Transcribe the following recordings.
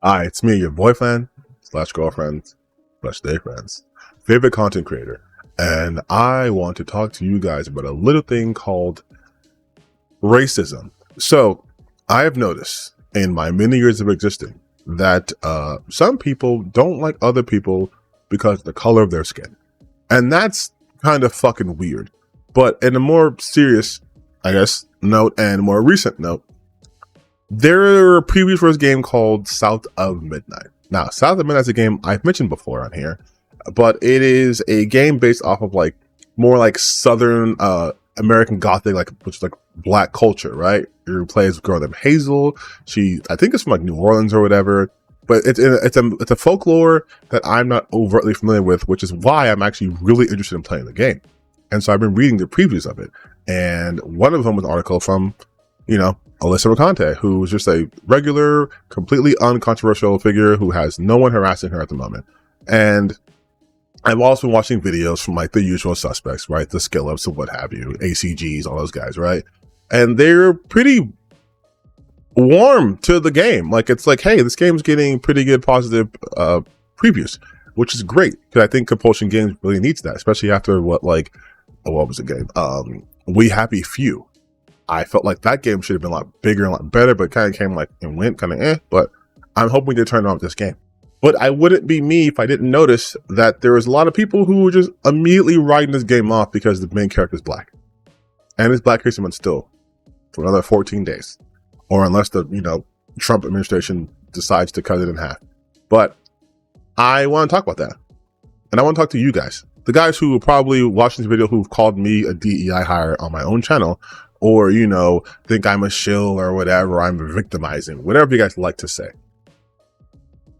Hi, it's me, your boyfriend slash girlfriend slash day friends, favorite content creator. And I want to talk to you guys about a little thing called racism. So I have noticed in my many years of existing that some people don't like other people because of the color of their skin. And that's kind of fucking weird. But in a more serious, I guess, note and more recent note, there a preview for this game called South of Midnight. Now, South of Midnight is a game I've mentioned before on here, but it is a game based off of like more like Southern American Gothic, which is like black culture, right? You play as a girl named Hazel. She, I think, is from like New Orleans or whatever. But it's a folklore that I'm not overtly familiar with, which is why I'm actually really interested in playing the game. And so I've been reading the previews of it, and one of them was an article from, Alyssa Mercante, who is just a regular, completely uncontroversial figure who has no one harassing her at the moment. And I've also been watching videos from like the usual suspects, right? The skill ups and what have you, ACGs, all those guys, right? And they're pretty warm to the game. Like, it's like, hey, this game's getting pretty good positive previews, which is great, because I think Compulsion Games really needs that, especially after what was the game? We Happy Few. I felt like that game should have been a lot bigger and a lot better, but it kind of came like and went kind of but I'm hoping to turn on this game. But I wouldn't be me if I didn't notice that there was a lot of people who were just immediately writing this game off because the main character is black. And it's Black History Month still for another 14 days. Or unless the, Trump administration decides to cut it in half. But I want to talk about that. And I want to talk to you guys. The guys who are probably watching this video who've called me a DEI hire on my own channel, or, think I'm a shill or whatever, I'm victimizing, whatever you guys like to say.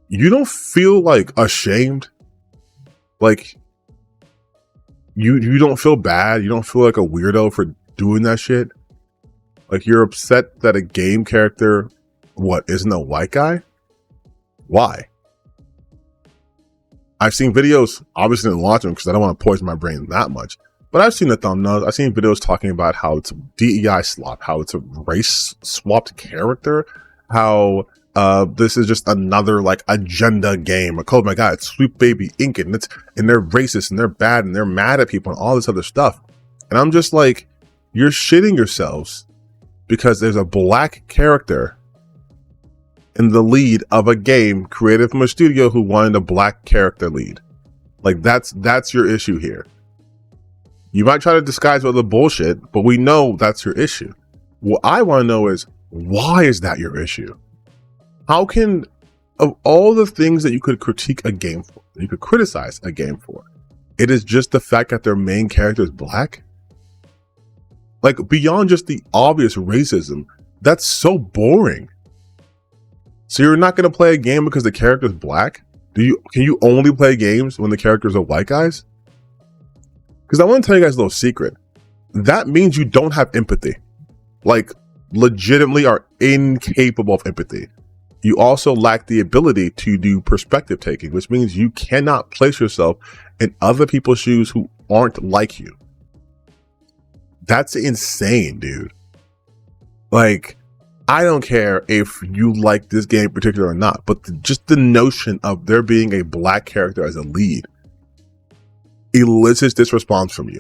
You don't feel like ashamed? Like, you don't feel bad? You don't feel like a weirdo for doing that shit? Like, you're upset that a game character, isn't a white guy? Why? I've seen videos, obviously didn't watch them because I don't want to poison my brain that much. But I've seen the thumbnails. I've seen videos talking about how it's a DEI slop, how it's a race swapped character, how this is just another like agenda game. Like, oh my god, it's Sweet Baby Inc. and they're racist and they're bad and they're mad at people and all this other stuff. And I'm just like, you're shitting yourselves because there's a black character in the lead of a game created from a studio who wanted a black character lead. Like, that's your issue here. You might try to disguise with the bullshit, but we know that's your issue. What I want to know is, why is that your issue? How can, of all the things that you could critique a game for, you could criticize a game for, it is just the fact that their main character is black? Like, beyond just the obvious racism, that's so boring. So you're not going to play a game because the character is black? Can you only play games when the characters are white guys? Because I want to tell you guys a little secret. That means you don't have empathy. Like, legitimately are incapable of empathy. You also lack the ability to do perspective taking, which means you cannot place yourself in other people's shoes who aren't like you. That's insane, dude. Like, I don't care if you like this game in particular or not, but just the notion of there being a black character as a lead elicits this response from you.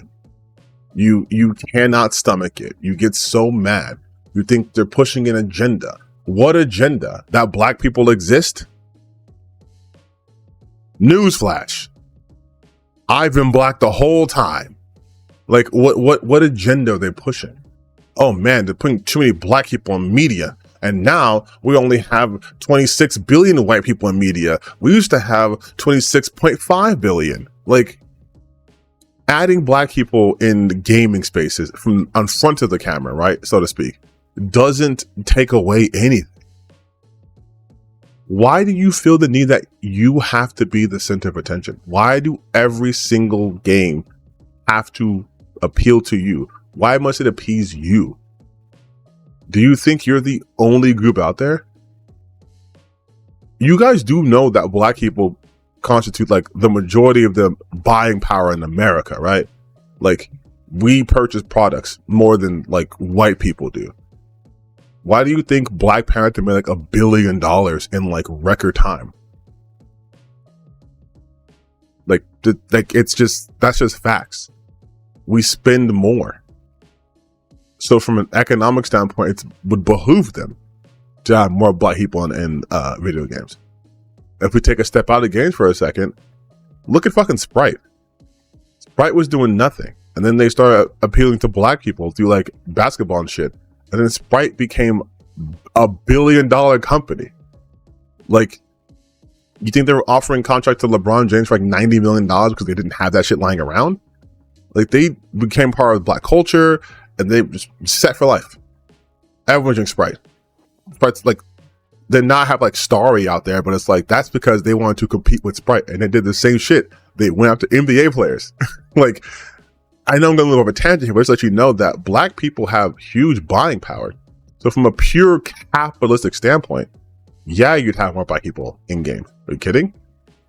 You cannot stomach it. You get so mad. You think they're pushing an agenda. What agenda? That black people exist? Newsflash. I've been black the whole time. Like, what agenda are they pushing? Oh man, they're putting too many black people in media. And now we only have 26 billion white people in media. We used to have 26.5 billion. Like, adding black people in gaming spaces from on front of the camera, right, so to speak, doesn't take away anything. Why do you feel the need that you have to be the center of attention? Why do every single game have to appeal to you? Why must it appease you? Do you think you're the only group out there? You guys do know that black people constitute like the majority of the buying power in America, right? Like, we purchase products more than like white people do. Why do you think Black Panther made like $1 billion in like record time? Like it's just, that's just facts. We spend more. So from an economic standpoint, it would behoove them to have more Black people in video games. If we take a step out of games for a second, look at fucking Sprite. Sprite was doing nothing. And then they started appealing to Black people through like basketball and shit. And then Sprite became $1 billion company. Like, you think they were offering contract to LeBron James for like $90 million because they didn't have that shit lying around? Like, they became part of Black culture and they just set for life. Everyone drinks Sprite. Sprite's like, they not have like Starry out there, but it's like, that's because they wanted to compete with Sprite and they did the same shit. They went after NBA players. Like, I know I'm going a little of a tangent here, but just let you know that Black people have huge buying power. So from a pure capitalistic standpoint, yeah, you'd have more Black people in games. Are you kidding?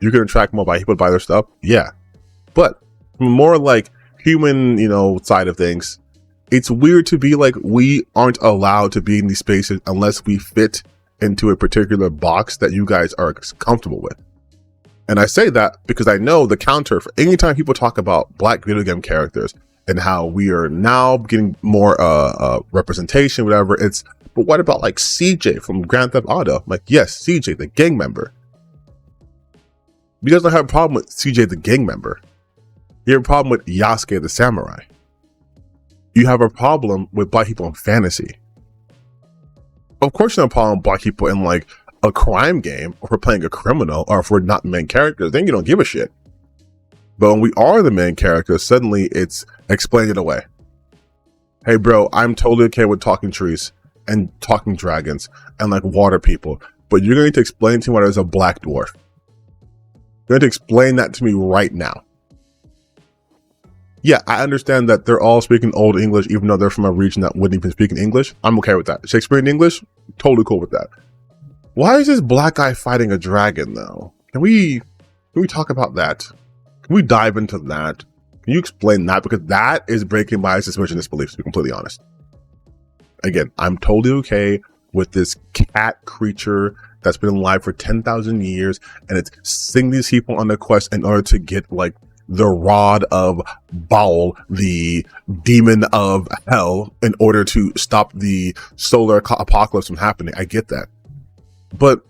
You can attract more Black people to buy their stuff. Yeah. But from a more like human, side of things, it's weird to be like, we aren't allowed to be in these spaces unless we fit into a particular box that you guys are comfortable with. And I say that because I know the counter for anytime people talk about Black video game characters and how we are now getting more representation, whatever, but what about like CJ from Grand Theft Auto? Like, yes, CJ, the gang member. You guys don't have a problem with CJ, the gang member. You have a problem with Yasuke, the samurai. You have a problem with Black people in fantasy. Of course you have a problem with Black people in like a crime game, or if we're playing a criminal, or if we're not the main characters, then you don't give a shit. But when we are the main characters, suddenly it's explained it away. Hey bro, I'm totally okay with talking trees and talking dragons and like water people, but you're going to explain to me why there's a black dwarf. You're going to explain that to me right now. Yeah, I understand that they're all speaking Old English, even though they're from a region that wouldn't even speak in English. I'm okay with that. Shakespearean English, totally cool with that. Why is this black guy fighting a dragon though? Can we talk about that? Can we dive into that? Can you explain that? Because that is breaking my suspicious beliefs, to be completely honest. Again, I'm totally okay with this cat creature that's been alive for 10,000 years and it's sending these people on a quest in order to get like the rod of Baal, the demon of hell, in order to stop the solar apocalypse from happening. I get that. But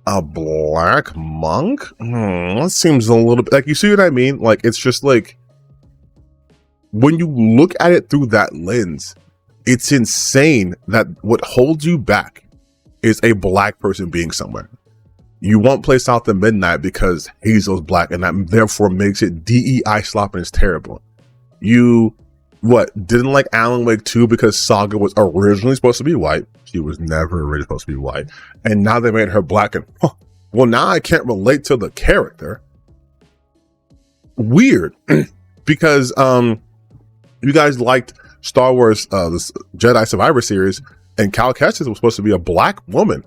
a black monk? That seems a little bit like, you see what I mean? Like, it's just like, when you look at it through that lens, it's insane that what holds you back is a black person being somewhere. You won't play South of Midnight because Hazel's black, and that therefore makes it DEI slop and it's terrible. You didn't like Alan Wake 2 because Saga was originally supposed to be white. She was never originally supposed to be white. And now they made her black, and well, now I can't relate to the character. Weird. Because you guys liked Star Wars, this Jedi Survivor series, and Cal Kestis was supposed to be a black woman.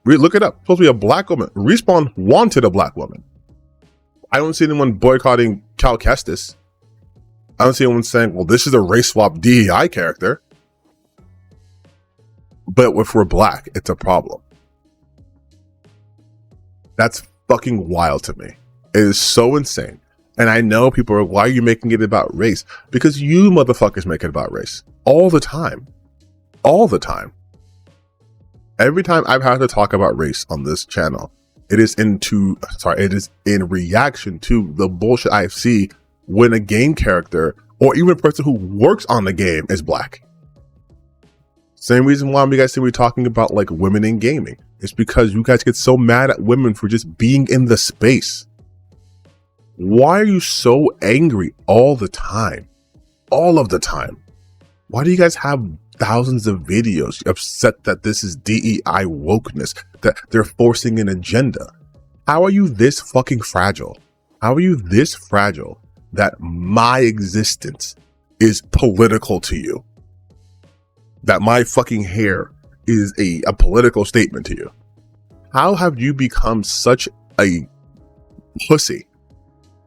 Look it up. Supposed to be a black woman. Respawn wanted a black woman. I don't see anyone boycotting Cal Kestis. I don't see anyone saying, well, this is a race swap DEI character. But if we're black, it's a problem. That's fucking wild to me. It is so insane. And I know people are, why are you making it about race? Because you motherfuckers make it about race. All the time. All the time. Every time I've had to talk about race on this channel, it is in reaction to the bullshit I see when a game character or even a person who works on the game is black. Same reason why you guys see me talking about like women in gaming. It's because you guys get so mad at women for just being in the space. Why are you so angry all the time? All of the time. Why do you guys have thousands of videos upset that this is DEI wokeness, that they're forcing an agenda? How are you this fucking fragile? How are you this fragile that my existence is political to you? That my fucking hair is a political statement to you? How have you become such a pussy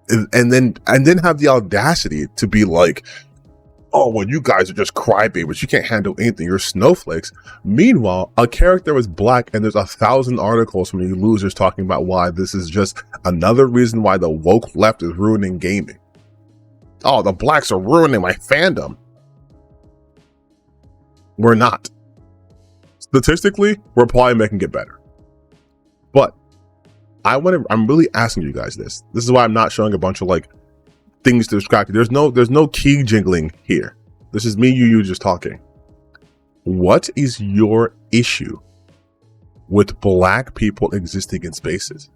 and then have the audacity to be like, oh, well, you guys are just crybabies. You can't handle anything. You're snowflakes. Meanwhile, a character is black and there's 1,000 articles from you losers talking about why this is just another reason why the woke left is ruining gaming. Oh, the blacks are ruining my fandom. We're not. Statistically, we're probably making it better. But I'm really asking you guys this. This is why I'm not showing a bunch of like things to distract you. There's no key jingling here. This is me, you just talking. What is your issue with black people existing in spaces?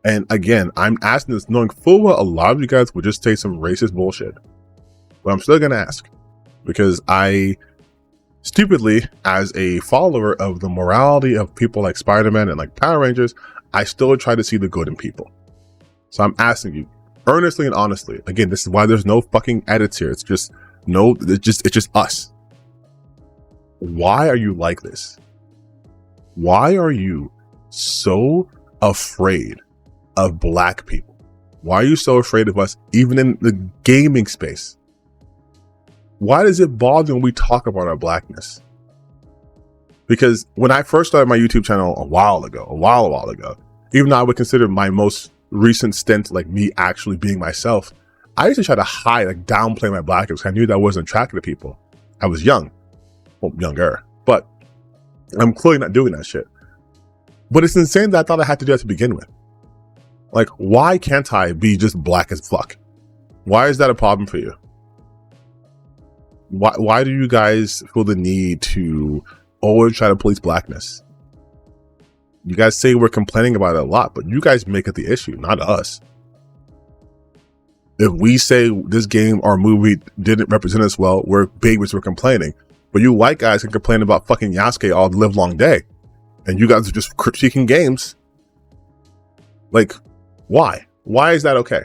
And again, I'm asking this knowing full well a lot of you guys would just say some racist bullshit. But I'm still gonna ask because I stupidly, as a follower of the morality of people like Spider-Man and like Power Rangers, I still try to see the good in people. So I'm asking you earnestly and honestly, again, this is why there's no fucking edits here. It's just us. Why are you like this? Why are you so afraid of black people? Why are you so afraid of us, even in the gaming space? Why does it bother when we talk about our blackness? Because when I first started my YouTube channel a while ago, even though I would consider my most recent stint like me actually being myself, I used to try to hide, like downplay my blackness. I knew that wasn't attractive to people. I was young, well, younger, but I'm clearly not doing that shit. But it's insane that I thought I had to do that to begin with. Like, why can't I be just black as fuck? Why is that a problem for you? Why do you guys feel the need to always try to police blackness? You guys say we're complaining about it a lot, but you guys make it the issue, not us. If we say this game or movie didn't represent us well, we're babies, we're complaining. But you white guys can complain about fucking Yasuke all the live long day. And you guys are just critiquing games. Like, why? Why is that okay?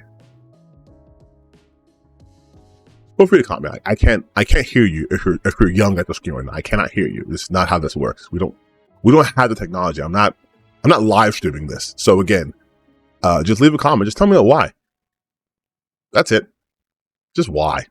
Feel free to comment. I can't hear you if you're young at the screen right now. I cannot hear you. This is not how this works. We don't have the technology. I'm not live streaming this. So again, just leave a comment. Just tell me why. That's it. Just why.